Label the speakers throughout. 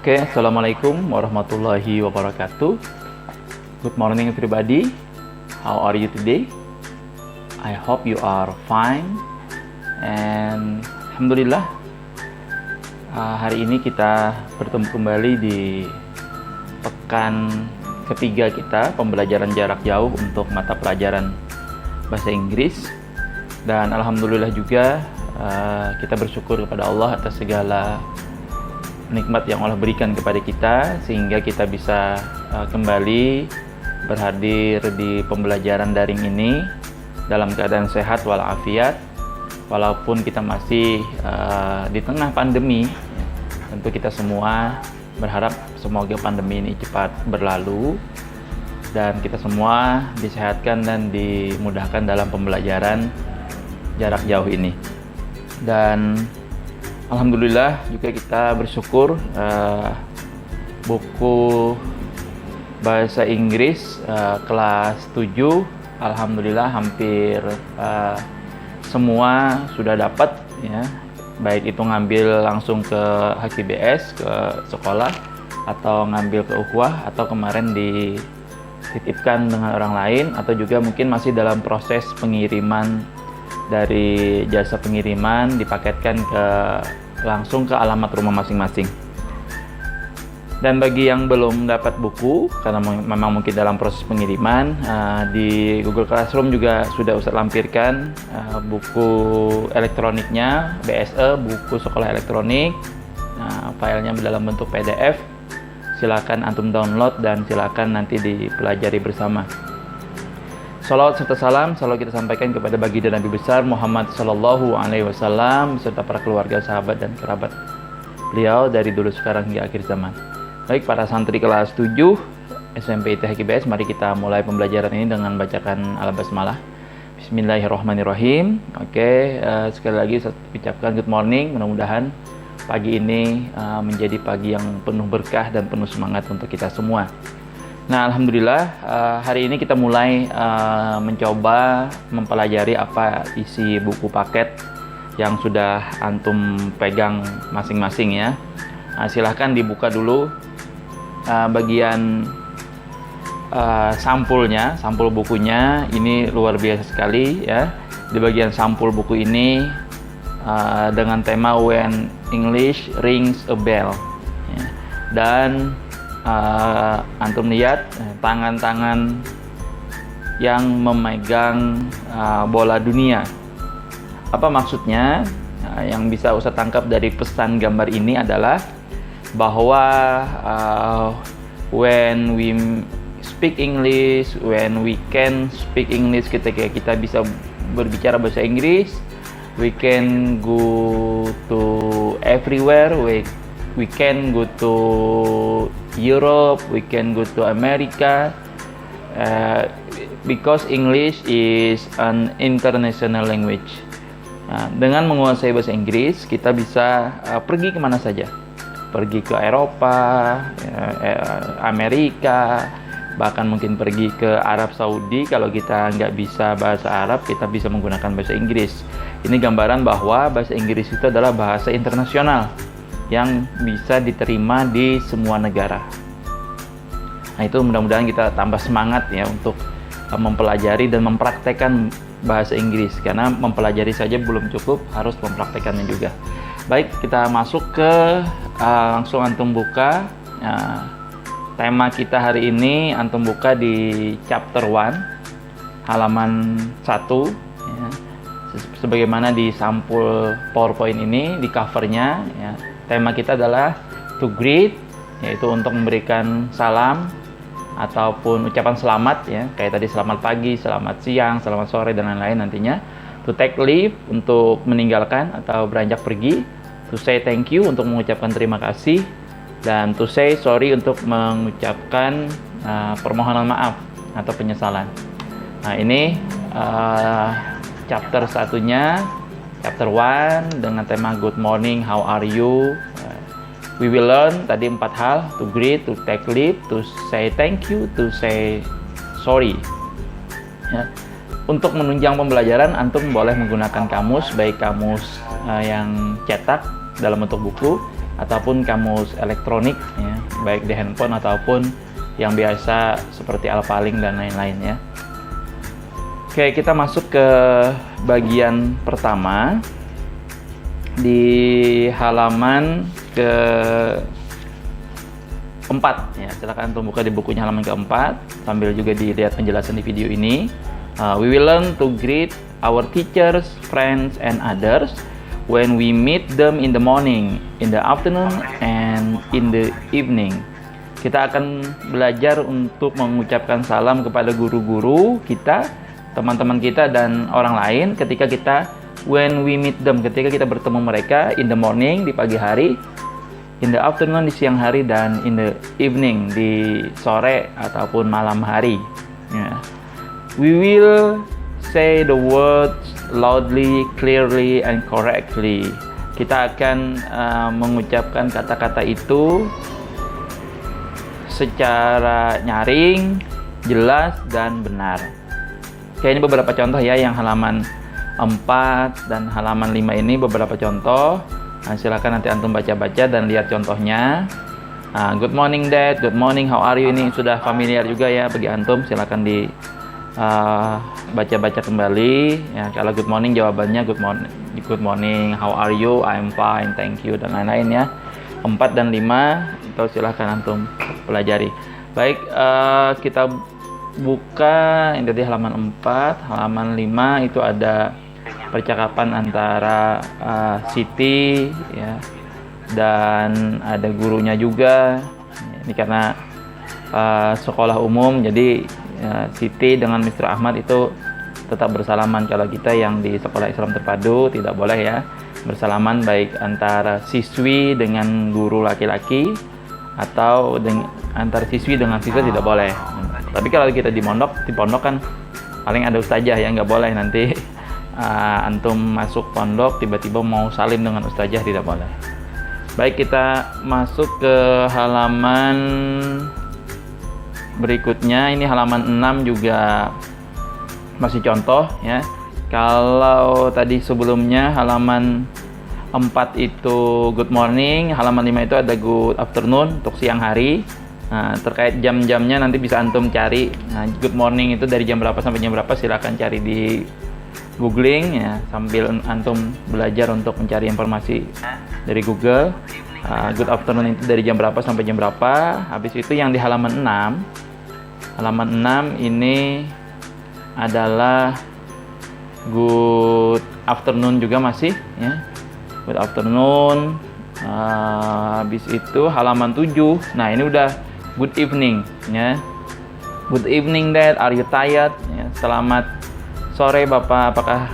Speaker 1: Oke, Assalamualaikum warahmatullahi wabarakatuh. Good morning everybody. How are you today? I hope you are fine. And Alhamdulillah, hari ini kita bertemu kembali di pekan ketiga kita pembelajaran jarak jauh untuk mata pelajaran bahasa Inggris. Dan Alhamdulillah juga kita bersyukur kepada Allah atas segala nikmat yang Allah berikan kepada kita sehingga kita bisa kembali berhadir di pembelajaran daring ini dalam keadaan sehat walafiat, walaupun kita masih di tengah pandemi. Tentu kita semua berharap semoga pandemi ini cepat berlalu dan kita semua disehatkan dan dimudahkan dalam pembelajaran jarak jauh ini. Dan Alhamdulillah juga kita bersyukur buku bahasa Inggris kelas 7 Alhamdulillah hampir semua sudah dapat ya, baik itu ngambil langsung ke HKBS ke sekolah atau ngambil ke Ukhuwah atau kemarin dititipkan dengan orang lain atau juga mungkin masih dalam proses pengiriman dari jasa pengiriman dipaketkan langsung ke alamat rumah masing-masing. Dan bagi yang belum dapat buku karena memang mungkin dalam proses pengiriman, di Google Classroom juga sudah Ustaz lampirkan buku elektroniknya BSE, buku sekolah elektronik. Filenya dalam bentuk PDF. Silakan antum download dan silakan nanti dipelajari bersama. Salawat serta salam selalu kita sampaikan kepada baginda Nabi besar Muhammad Sallallahu Alaihi Wasallam beserta para keluarga, sahabat dan kerabat beliau dari dulu sekarang hingga akhir zaman. Baik para santri kelas 7 SMP HKBS, mari kita mulai pembelajaran ini dengan bacakan Al-Basmalah. Bismillahirrahmanirrahim. Oke, sekali lagi saya ucapkan good morning. Mudah-mudahan pagi ini menjadi pagi yang penuh berkah dan penuh semangat untuk kita semua. Nah, Alhamdulillah hari ini kita mulai mencoba mempelajari apa isi buku paket yang sudah antum pegang masing-masing ya. Silahkan dibuka dulu bagian sampulnya, sampul bukunya. Ini luar biasa sekali ya. Di bagian sampul buku ini dengan tema When English Rings a Bell ya. Dan antum lihat tangan-tangan yang memegang bola dunia. Apa maksudnya? Yang bisa Ustaz tangkap dari pesan gambar ini adalah bahwa when we speak English, when we can speak English, ketika kita bisa berbicara bahasa Inggris, we can go to everywhere, we can go to Europe, we can go to America, because English is an international language. Dengan menguasai bahasa Inggris, kita bisa pergi kemana saja, pergi ke Eropa, Amerika, bahkan mungkin pergi ke Arab Saudi. Kalau kita nggak bisa bahasa Arab, kita bisa menggunakan bahasa Inggris. Ini gambaran bahwa bahasa Inggris itu adalah bahasa internasional yang bisa diterima di semua negara. Nah, itu mudah-mudahan kita tambah semangat ya untuk mempelajari dan mempraktekkan bahasa Inggris, karena mempelajari saja belum cukup, harus mempraktekannya juga. Baik, kita masuk ke langsung antum buka tema kita hari ini. Antum buka di chapter 1 halaman 1 ya. Sebagaimana di sampul PowerPoint ini, di covernya ya. Tema kita adalah to greet, yaitu untuk memberikan salam ataupun ucapan selamat ya, kayak tadi selamat pagi, selamat siang, selamat sore dan lain-lain nantinya. To take leave, untuk meninggalkan atau beranjak pergi. To say thank you, untuk mengucapkan terima kasih. Dan to say sorry, untuk mengucapkan permohonan maaf atau penyesalan. Nah, ini chapter satunya, chapter 1 dengan tema good morning, how are you. We will learn tadi 4 hal: to greet, to take leave, to say thank you, to say sorry ya. Untuk menunjang pembelajaran, antum boleh menggunakan kamus, baik kamus yang cetak dalam bentuk buku ataupun kamus elektronik ya, baik di handphone ataupun yang biasa seperti Alpaling dan lain-lain ya. Oke, kita masuk ke bagian pertama di halaman keempat ya. Silakan antum buka di bukunya halaman keempat sambil juga dilihat penjelasan di video ini. We will learn to greet our teachers, friends, and others when we meet them in the morning, in the afternoon, and in the evening. Kita akan belajar untuk mengucapkan salam kepada guru-guru kita, teman-teman kita, dan orang lain ketika kita when we meet them, ketika kita bertemu mereka, in the morning, di pagi hari, in the afternoon, di siang hari, dan in the evening, di sore ataupun malam hari ya. We will say the words loudly, clearly, and correctly. Kita akan mengucapkan kata-kata itu secara nyaring, jelas, dan benar. Oke, ini beberapa contoh ya, yang halaman 4 dan halaman 5 ini beberapa contoh. Nah, silakan nanti antum baca-baca dan lihat contohnya. Good morning Dad, good morning, how are you, ini sudah familiar juga ya bagi antum. Silakan di baca-baca kembali ya. Kalau good morning jawabannya good morning, how are you, I'm fine, thank you, dan lain-lain ya. 4 dan 5 itu silahkan antum pelajari. Baik, kita buka ini tadi halaman 4, halaman 5 itu ada percakapan antara Siti ya, dan ada gurunya juga. Ini karena sekolah umum, jadi Siti dengan Mr. Ahmad itu tetap bersalaman. Kalau kita yang di sekolah Islam terpadu tidak boleh ya bersalaman, baik antara siswi dengan guru laki-laki atau antar siswi dengan siswa tidak boleh. Tapi kalau kita di pondok kan paling ada ustazah ya, nggak boleh nanti antum masuk pondok tiba-tiba mau salim dengan ustazah, tidak boleh. Baik, kita masuk ke halaman berikutnya. Ini halaman 6 juga masih contoh ya. Kalau tadi sebelumnya halaman 4 itu good morning, halaman 5 itu ada good afternoon untuk siang hari. Nah, terkait jam-jamnya nanti bisa antum cari. Nah, good morning itu dari jam berapa sampai jam berapa, silakan cari di googling ya, sambil antum belajar untuk mencari informasi dari Google. Good afternoon itu dari jam berapa sampai jam berapa. Habis itu yang di halaman 6 ini adalah good afternoon juga masih ya. Good afternoon. Habis itu halaman 7. Nah, ini udah good evening ya. Good evening Dad, are you tired? Ya, selamat sore Bapak, apakah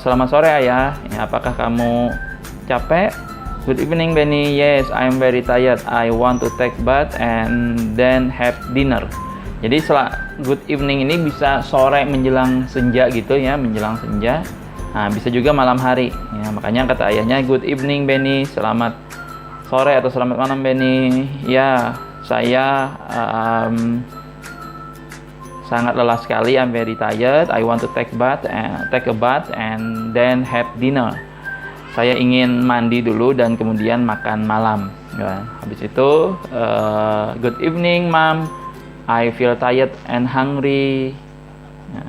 Speaker 1: selamat sore Ayah. Ya, apakah kamu capek? Good evening Benny, yes, I'm very tired. I want to take bath and then have dinner. Jadi good evening ini bisa sore menjelang senja gitu ya, menjelang senja. Nah, bisa juga malam hari. Ya, makanya kata ayahnya, good evening Benny, selamat sore atau selamat malam Benny. Ya, saya sangat lelah sekali. I'm very tired. I want to take a bath and then have dinner. Saya ingin mandi dulu dan kemudian makan malam. Ya, habis itu good evening Mom. I feel tired and hungry. Ya,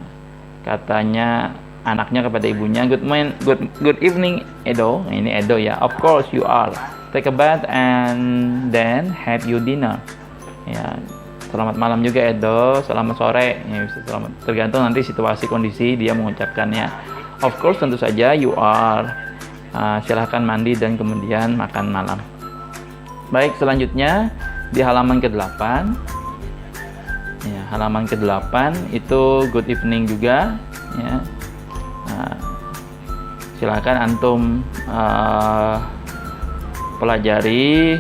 Speaker 1: katanya anaknya kepada ibunya, good evening Edo. Ini Edo ya. Of course you are. Take a bath and then have your dinner. Ya, selamat malam juga Edo. Selamat sore. Ya, selamat. Tergantung nanti situasi kondisi dia mengucapkannya. Of course tentu saja you are. Silahkan mandi dan kemudian makan malam. Baik, selanjutnya di halaman ke-8. Ya, halaman ke-8 itu good evening juga ya. Silakan antum pelajari.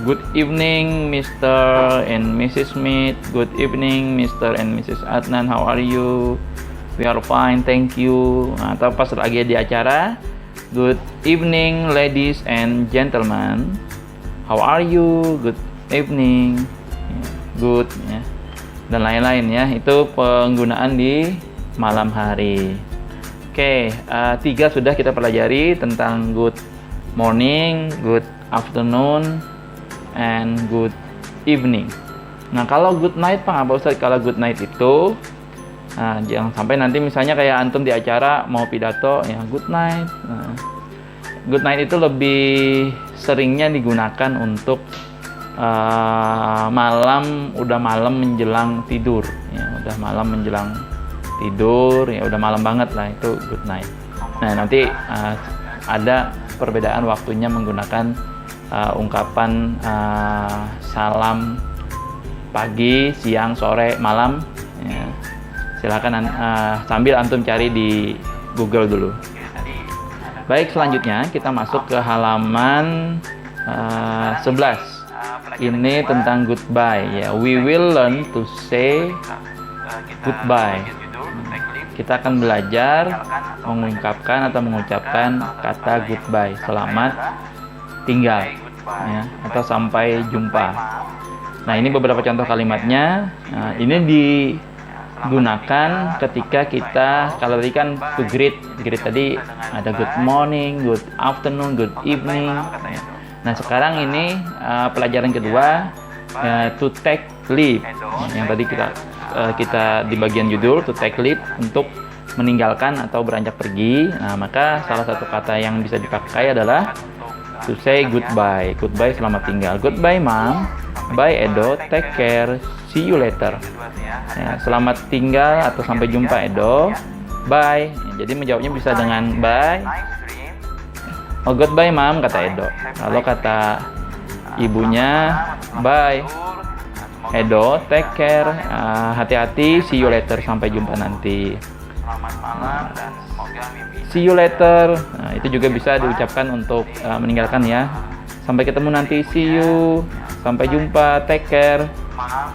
Speaker 1: Good evening Mr. and Mrs. Smith. Good evening Mr. and Mrs. Adnan. How are you? We are fine, thank you. Atau pas lagi di acara, good evening ladies and gentlemen. How are you? Good evening. Good ya. Dan lain-lain ya. Itu penggunaan di malam hari. Oke, 3 sudah kita pelajari tentang good morning, good afternoon, and good evening. Nah, kalau good night, Pak Ustadz, kalau good night itu, nah, jangan sampai nanti misalnya kayak antum di acara mau pidato, ya good night. Nah, good night itu lebih seringnya digunakan untuk udah malam menjelang tidur, ya udah malam menjelang tidur, ya udah malam banget lah, itu good night. Nah, nanti ada perbedaan waktunya menggunakan ungkapan salam pagi, siang, sore, malam, ya. Silakan sambil antum cari di Google dulu. Baik, selanjutnya kita masuk ke halaman 11. Ini tentang goodbye, ya. We will learn to say goodbye. Kita akan belajar mengungkapkan atau mengucapkan kata goodbye, selamat tinggal, ya, atau sampai jumpa. Nah, ini beberapa contoh kalimatnya. Nah, ini digunakan ketika kita, kalau tadi kan to greet tadi ada good morning, good afternoon, good evening. Nah, sekarang ini pelajaran kedua, to take leave. Yang tadi kita di bagian judul to take leave, untuk meninggalkan atau beranjak pergi. Nah, maka salah satu kata yang bisa dipakai adalah to say goodbye. Goodbye, selamat tinggal. Goodbye, Mom. Bye, Edo. Take care. See you later. Ya, selamat tinggal atau sampai jumpa, Edo. Bye. Ya, jadi menjawabnya bisa dengan bye. Oh, goodbye, Mom, kata Edo. Lalu kata ibunya, bye, Edo. Take care. Hati-hati. See you later. Sampai jumpa nanti. See you later. Nah, itu juga bisa diucapkan untuk meninggalkan, ya. Sampai ketemu nanti. See you. Sampai jumpa. Take care.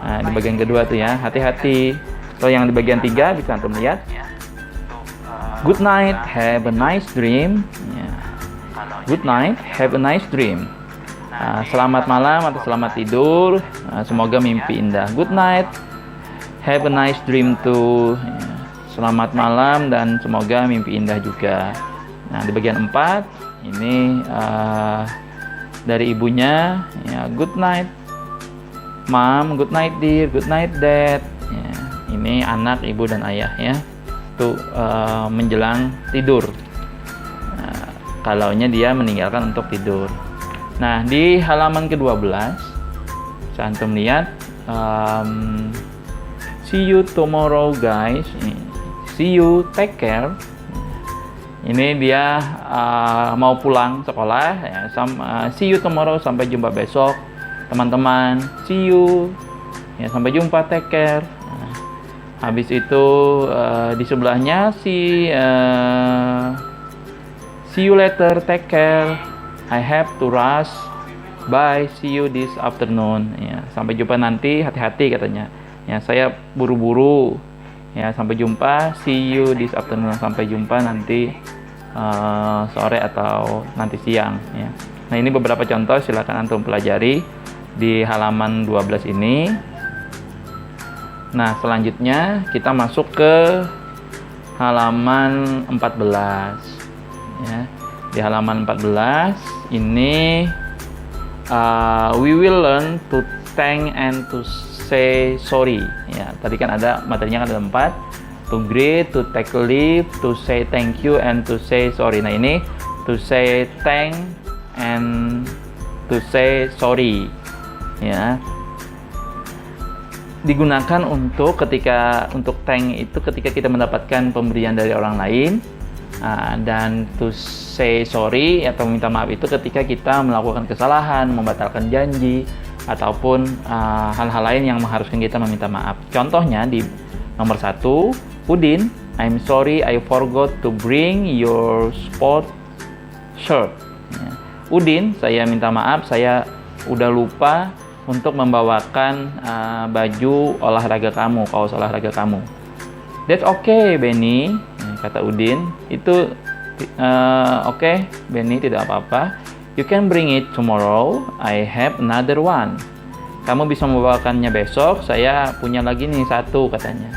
Speaker 1: Nah, di bagian kedua tuh, ya. Hati-hati. Kalau yang di bagian 3 bisa antum lihat. Good night. Have a nice dream. Ya. Good night. Have a nice dream. Selamat malam atau selamat tidur. Semoga mimpi indah. Good night. Have a nice dream too. Ya. Selamat malam dan semoga mimpi indah juga. Nah, di bagian 4 ini dari ibunya, ya, good night Mom, good night dear, good night dad. Ya, ini anak, ibu dan ayah, ya. Itu menjelang tidur. Nah, kalaunya dia meninggalkan untuk tidur. Nah, di halaman ke-12 saya antum lihat, see you tomorrow guys. See you, take care. Ini dia mau pulang sekolah, ya. See you tomorrow, sampai jumpa besok teman-teman. See you, ya, sampai jumpa, take care. Nah, habis itu di sebelahnya see you later, take care. I have to rush. Bye, see you this afternoon. Ya, sampai jumpa nanti, hati-hati katanya. Ya, saya buru-buru. Ya, sampai jumpa, see you this afternoon, sampai jumpa nanti sore atau nanti siang, ya. Nah, ini beberapa contoh, silakan antum pelajari di halaman 12 ini. Nah, selanjutnya kita masuk ke halaman 14, ya. Di halaman 14 ini we will learn to thank and to say sorry. Ya, tadi kan ada materinya kan ada 4. To greet, to take leave, to say thank you, and to say sorry. Nah, ini to say thank and to say sorry. Ya. Digunakan untuk thank itu ketika kita mendapatkan pemberian dari orang lain. Dan to say sorry atau minta maaf itu ketika kita melakukan kesalahan, membatalkan janji, ataupun hal-hal lain yang mengharuskan kita meminta maaf. Contohnya di nomor 1, Udin, I'm sorry I forgot to bring your sport shirt. Ya. Udin, saya minta maaf, saya udah lupa untuk membawakan baju olahraga kamu, kaos olahraga kamu. That's okay, Benny, kata Udin. Itu okay, Benny, tidak apa-apa. You can bring it tomorrow. I have another one. Kamu bisa membawakannya besok. Saya punya lagi nih satu, katanya.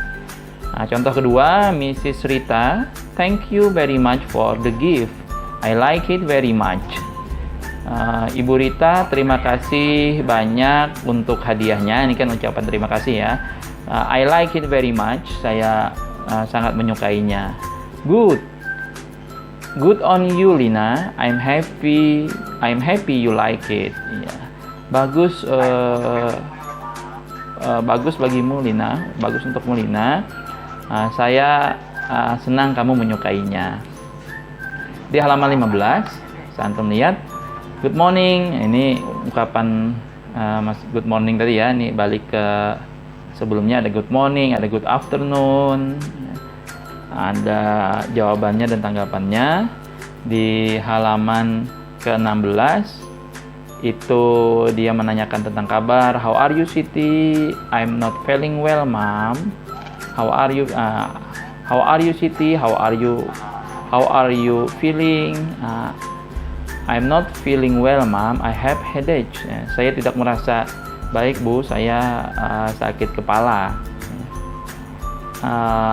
Speaker 1: Nah, contoh kedua, Mrs. Rita, thank you very much for the gift. I like it very much. Ibu Rita, terima kasih banyak untuk hadiahnya. Ini kan ucapan terima kasih ya. I like it very much. Saya sangat menyukainya. Good. Good on you, Lina. I'm happy you like it. Ya. Bagus. Bagus bagimu, Lina. Bagus untukmu, Lina. Saya senang kamu menyukainya. Di halaman 15, saya antum lihat. Good morning. Ini ungkapan Mas good morning tadi ya. Ini balik ke sebelumnya, ada good morning, ada good afternoon. Ada jawabannya dan tanggapannya. Di halaman ke-16 itu dia menanyakan tentang kabar. How are you, Siti? I'm not feeling well, Mom. How are you? How are you, Siti? How are you feeling? I'm not feeling well, Mom. I have headache. Saya tidak merasa baik, Bu. Saya sakit kepala.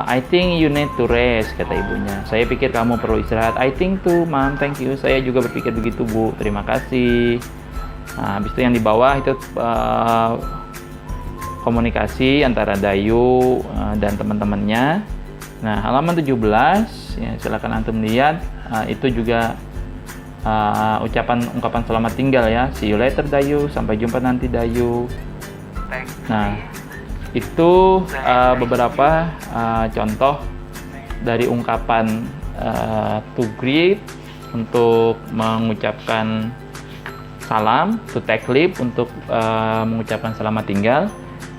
Speaker 1: I think you need to rest, kata ibunya. Saya pikir kamu perlu istirahat. I think too, Mom. Thank you. Saya juga berpikir begitu, Bu. Terima kasih. Habis itu yang di bawah itu komunikasi antara Dayu dan teman-temannya. Nah, halaman 17 ya, silakan antum lihat. Itu juga ungkapan selamat tinggal ya. See you later, Dayu. Sampai jumpa nanti, Dayu. Nah, itu beberapa contoh dari ungkapan to greet untuk mengucapkan salam, to take leave untuk mengucapkan selamat tinggal,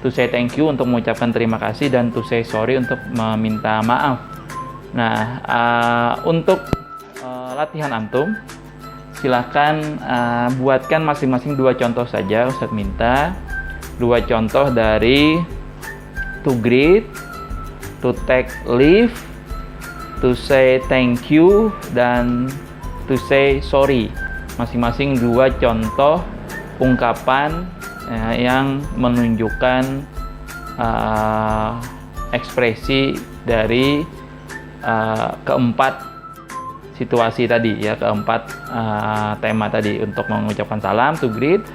Speaker 1: to say thank you untuk mengucapkan terima kasih, dan to say sorry untuk meminta maaf. Nah, untuk latihan antum, silakan buatkan masing-masing 2 contoh saja. Ustadz minta 2 contoh dari to greet, to take leave, to say thank you, dan to say sorry. Masing-masing 2 contoh ungkapan yang menunjukkan ekspresi dari keempat situasi tadi ya, keempat tema tadi untuk mengucapkan salam, to greet,